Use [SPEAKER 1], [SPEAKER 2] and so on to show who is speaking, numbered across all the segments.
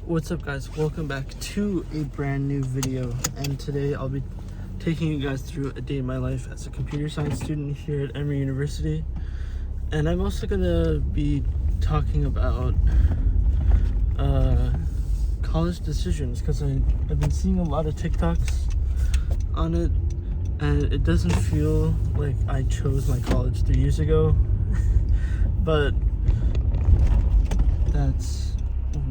[SPEAKER 1] What's up, guys? Welcome back to a brand new video, and today I'll be taking you guys through a day in my life as a computer science student here at Emory University. And I'm also gonna be talking about college decisions, because I've been seeing a lot of TikToks on it, and it doesn't feel like I chose my college 3 years ago but that's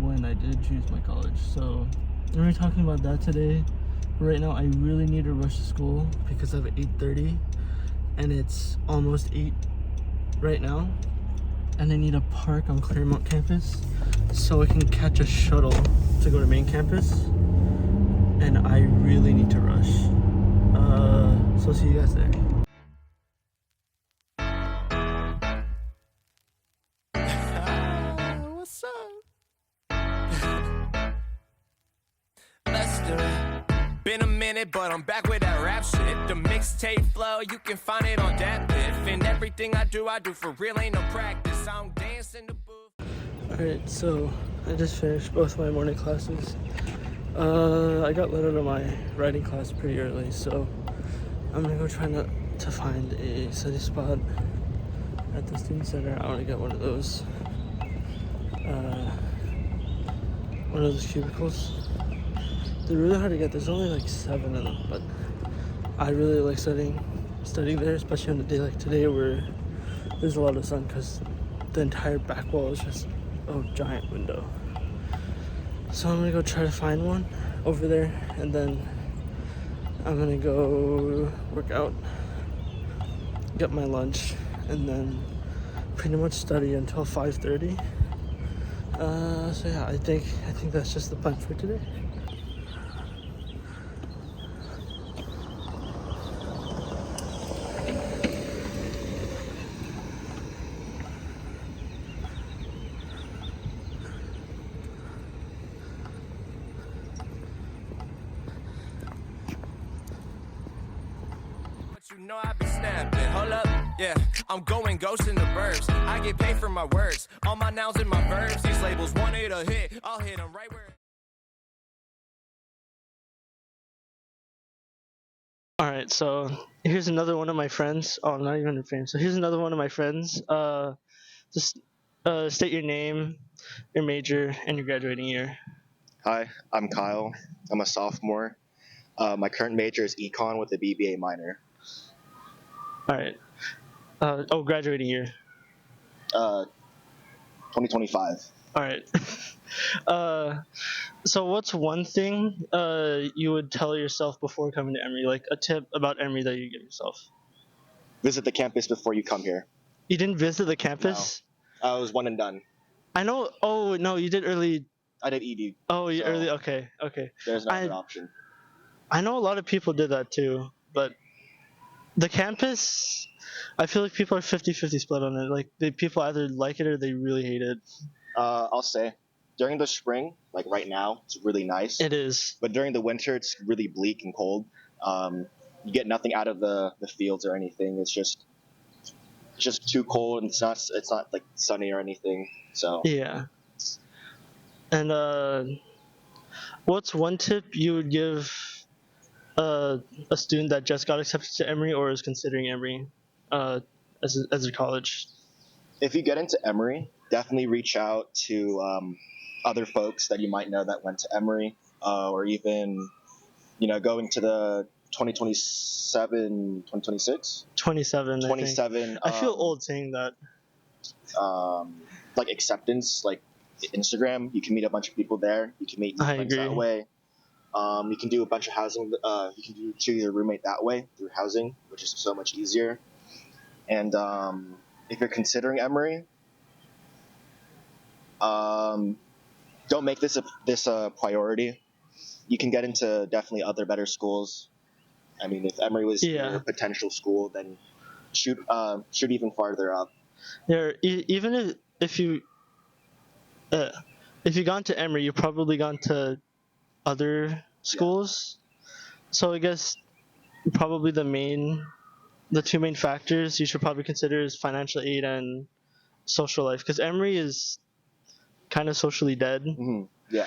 [SPEAKER 1] when I did choose my college. So we're gonna be talking about that today. Right now I really need to rush to school because I have 8:30 and it's almost 8 right now, and I need to park on Claremont campus so I can catch a shuttle to go to main campus, and I really need to rush. So I'll see you guys there.
[SPEAKER 2] What's up? Let's do it. Been a minute, but I'm back with that rap shit. The mixtape flow, you can find it on that lift. And everything I do for real, ain't no practice. I don't dance in the booth.
[SPEAKER 1] Alright, so I just finished both my morning classes. I got let out of my writing class pretty early, so I'm gonna go try to find a study spot at the student center. I want to get one of those cubicles. They're really hard to get. There's only like 7 of them, but I really like studying there, especially on a day like today where there's a lot of sun, because the entire back wall is just a giant window. So I'm gonna go try to find one over there, and then I'm gonna go work out, get my lunch, and then pretty much study until 5:30. So yeah, I think that's just the plan for today.
[SPEAKER 2] You know I be snapping. Hold up, yeah, I'm going ghost in the burbs. I get paid for my words, all my nouns and my verbs. These labels want it a hit, I'll hit them right where.
[SPEAKER 1] Alright, so here's another one of my friends. Oh, I'm not even in frame. So here's another one of my friends. Just state your name, your major, and your graduating year.
[SPEAKER 3] Hi, I'm Kyle. I'm a sophomore. My current major is econ with a BBA minor.
[SPEAKER 1] Alright. Graduating year.
[SPEAKER 3] 2025.
[SPEAKER 1] Alright. So what's one thing you would tell yourself before coming to Emory? Like a tip about Emory that you give yourself?
[SPEAKER 3] Visit the campus before you come here.
[SPEAKER 1] You didn't visit the campus?
[SPEAKER 3] No. I was one and done.
[SPEAKER 1] I know. Oh, no, you did early.
[SPEAKER 3] I did ED.
[SPEAKER 1] Oh, you
[SPEAKER 3] so
[SPEAKER 1] early. Okay.
[SPEAKER 3] There's no other option.
[SPEAKER 1] I know a lot of people did that too, but the campus, I feel like people are 50-50 split on it. Like people either like it or they really hate it.
[SPEAKER 3] I'll say, during the spring, like right now, it's really nice.
[SPEAKER 1] It is.
[SPEAKER 3] But during the winter, it's really bleak and cold. You get nothing out of the fields or anything. It's just too cold, and it's not like sunny or anything. So
[SPEAKER 1] yeah. And what's one tip you would give a student that just got accepted to Emory or is considering Emory as a college?
[SPEAKER 3] If you get into Emory, definitely reach out to other folks that you might know that went to Emory, or even going to the 2026
[SPEAKER 1] 27. I feel old saying that.
[SPEAKER 3] Like acceptance, like Instagram, you can meet a bunch of people there. You can meet new friends that way. You can do a bunch of housing. You can choose your roommate that way through housing, which is so much easier. And if you're considering Emory, don't make this a priority. You can get into definitely other better schools. I mean, if Emory was your potential school, then shoot even farther up.
[SPEAKER 1] Yeah, even if you gone to Emory, you've probably gone to other schools. So I guess probably the two main factors you should probably consider is financial aid and social life, because Emory is kind of socially dead.
[SPEAKER 3] Mm-hmm. Yeah.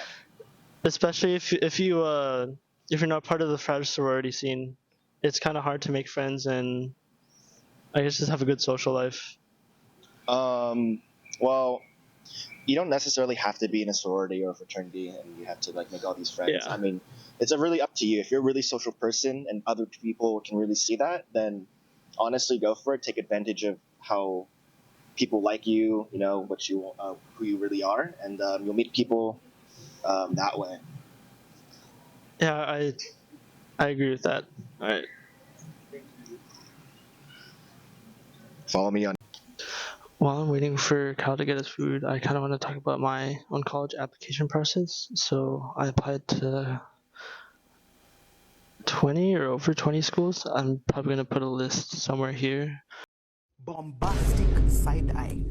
[SPEAKER 1] especially if you're not part of the frat sorority scene, it's kind of hard to make friends and I guess just have a good social life.
[SPEAKER 3] Well, you don't necessarily have to be in a sorority or a fraternity and you have to like make all these friends.
[SPEAKER 1] Yeah.
[SPEAKER 3] I mean, it's a really up to you. If you're a really social person and other people can really see that, then honestly go for it. Take advantage of how people like you, you know, what you who you really are, and you'll meet people that way.
[SPEAKER 1] Yeah, I agree with that. All right.
[SPEAKER 3] Follow me on.
[SPEAKER 1] While I'm waiting for Cal to get his food, I kind of want to talk about my own college application process. So I applied to 20 or over 20 schools. I'm probably going to put a list somewhere here.
[SPEAKER 4] Bombastic side eye,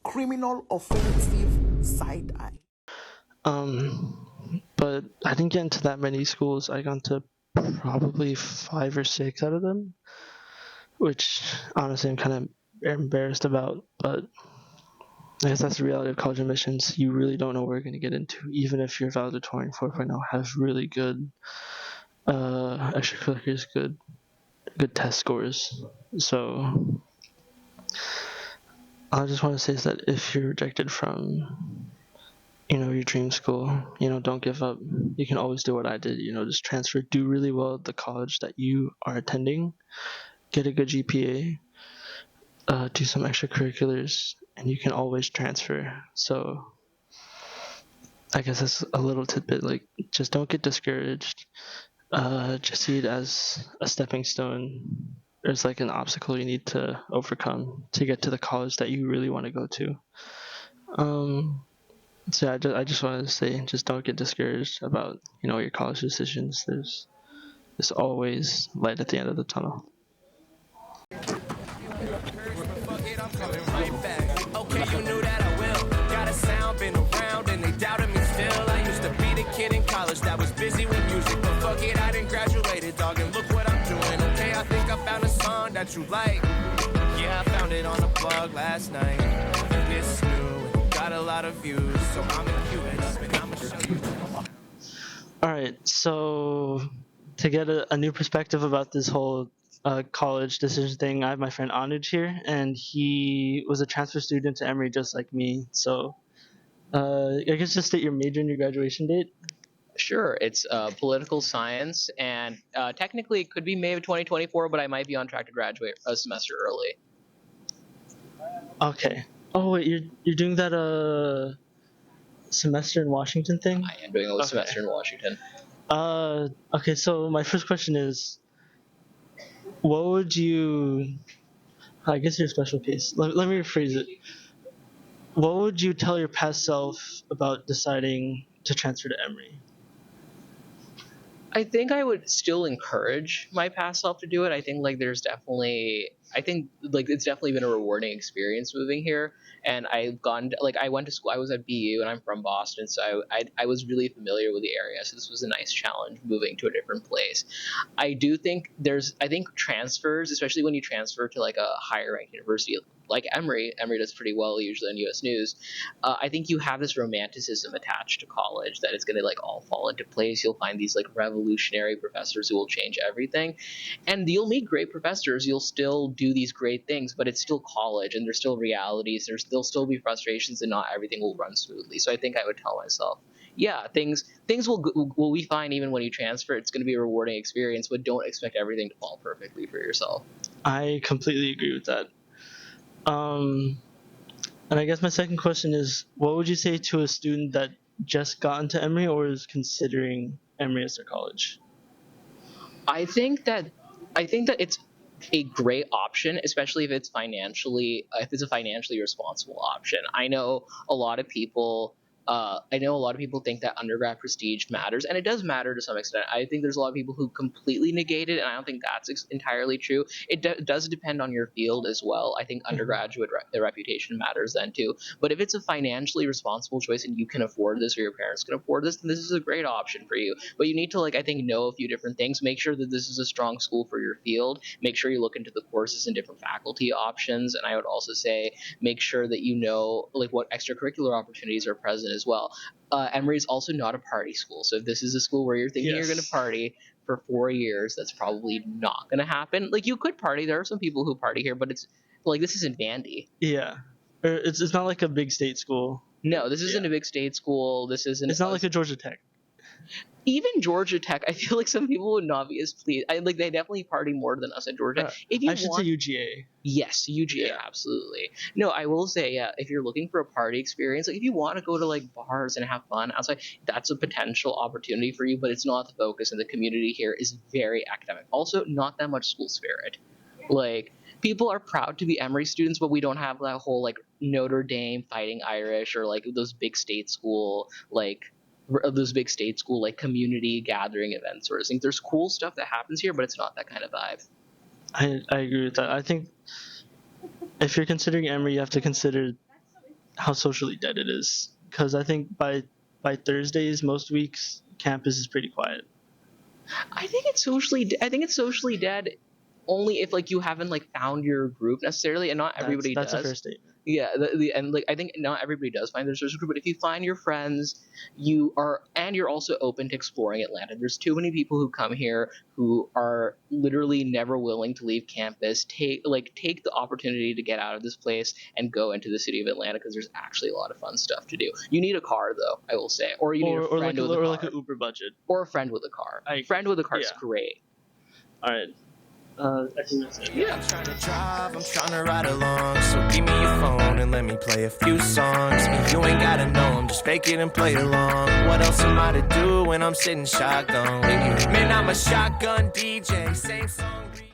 [SPEAKER 4] criminal offensive side eye.
[SPEAKER 1] But I didn't get into that many schools. I got into probably 5 or 6 out of them, which honestly I'm kind of embarrassed about. But I guess that's the reality of college admissions. You really don't know where you're going to get into, even if your valedictorian 4.0 has really good extracurriculars, good test scores. So I just want to say is that if you're rejected from your dream school, don't give up. You can always do what I did, just transfer, do really well at the college that you are attending, get a good GPA, do some extracurriculars, and you can always transfer. So I guess that's a little tidbit, like just don't get discouraged. Just see it as a stepping stone. There's like an obstacle you need to overcome to get to the college that you really want to go to. So I just wanted to say, just don't get discouraged about your college decisions. There's always light at the end of the tunnel.
[SPEAKER 2] Okay, you knew that I will. Got a sound, been around, and they doubted me still. I used to be the kid in college that was busy with music, but fuck it, I done graduated, dog, and look what I'm doing. Okay, I think I found a song that you like. Yeah, I found it on a blog last night. It's new, got a lot of views, so I'm gonna cue it up and I'ma show you.
[SPEAKER 1] All right, so to get a new perspective about this whole college decision thing, I have my friend Anuj here, and he was a transfer student to Emory just like me. So I guess just state your major and your graduation date.
[SPEAKER 5] Sure, it's political science, and technically it could be May of 2024, but I might be on track to graduate a semester early.
[SPEAKER 1] Okay. Oh wait, you're doing that semester in Washington thing?
[SPEAKER 5] I am doing a semester in Washington.
[SPEAKER 1] Okay, so my first question is, what would you? I guess you're a special case. Let me rephrase it. What would you tell your past self about deciding to transfer to Emory?
[SPEAKER 5] I think I would still encourage my past self to do it. I think like it's definitely been a rewarding experience moving here. And I've gone like I went to school. I was at BU, and I'm from Boston, so I was really familiar with the area. So this was a nice challenge moving to a different place. I do think I think transfers, especially when you transfer to like a higher ranked university like Emory does pretty well usually on US News. I think you have this romanticism attached to college that it's going to like all fall into place. You'll find these like revolutionary professors who will change everything, and you'll meet great professors. You'll still do these great things, but it's still college, and there's still realities. There'll still be frustrations, and not everything will run smoothly. So I think I would tell myself, yeah, things will be fine even when you transfer. It's going to be a rewarding experience, but don't expect everything to fall perfectly for yourself.
[SPEAKER 1] I completely agree with that. And I guess my second question is, what would you say to a student that just got into Emory or is considering Emory as their college?
[SPEAKER 5] I think that it's a great option, especially if it's a financially responsible option. I know a lot of people think that undergrad prestige matters, and it does matter to some extent. I think there's a lot of people who completely negate it, and I don't think that's entirely true. It does depend on your field as well. I think undergraduate reputation matters then too. But if it's a financially responsible choice and you can afford this, or your parents can afford this, then this is a great option for you. But you need to I think know a few different things. Make sure that this is a strong school for your field. Make sure you look into the courses and different faculty options. And I would also say make sure that you know what extracurricular opportunities are present as well. Emory is also not a party school, so if this is a school where you're thinking you're going to party for 4 years, that's probably not going to happen. Like, you could party. There are some people who party here, but it's like, this isn't Vandy.
[SPEAKER 1] Yeah, it's not like a big state school.
[SPEAKER 5] No, this isn't a big state school. This isn't.
[SPEAKER 1] It's not like a Georgia Tech.
[SPEAKER 5] Even Georgia Tech, I feel like some people would not be as pleased. They definitely party more than us at Georgia. If you
[SPEAKER 1] I should say UGA.
[SPEAKER 5] Yes, UGA, absolutely. No, I will say, yeah, if you're looking for a party experience, like if you want to go to like bars and have fun outside, that's a potential opportunity for you, but it's not the focus, and the community here is very academic. Also, not that much school spirit. Like, people are proud to be Emory students, but we don't have that whole like Notre Dame Fighting Irish or like those big state school like community gathering events sort of thing. There's cool stuff that happens here, but it's not that kind of vibe.
[SPEAKER 1] I agree with that. I think if you're considering Emory, you have to consider how socially dead it is, because I think by Thursdays most weeks campus is pretty quiet.
[SPEAKER 5] I think it's socially dead only if like you haven't like found your group necessarily, and not everybody does.
[SPEAKER 1] That's a fair statement.
[SPEAKER 5] Yeah, and like I think not everybody does find their social group, but if you find your friends, you're also open to exploring Atlanta. There's too many people who come here who are literally never willing to leave campus. Take the opportunity to get out of this place and go into the city of Atlanta, because there's actually a lot of fun stuff to do. You need a car though, I will say, or you need a friend with a car,
[SPEAKER 1] or like an Uber budget,
[SPEAKER 5] or a friend with a car. Friend with a car is great.
[SPEAKER 1] All right. I think that's it.
[SPEAKER 2] Yeah, I'm trying to drive, I'm trying to ride along. So give me your phone and let me play a few songs. And you ain't gotta know them, just fake it and play along. What else am I to do when I'm sitting shotgun? Man, I'm a shotgun DJ, same song.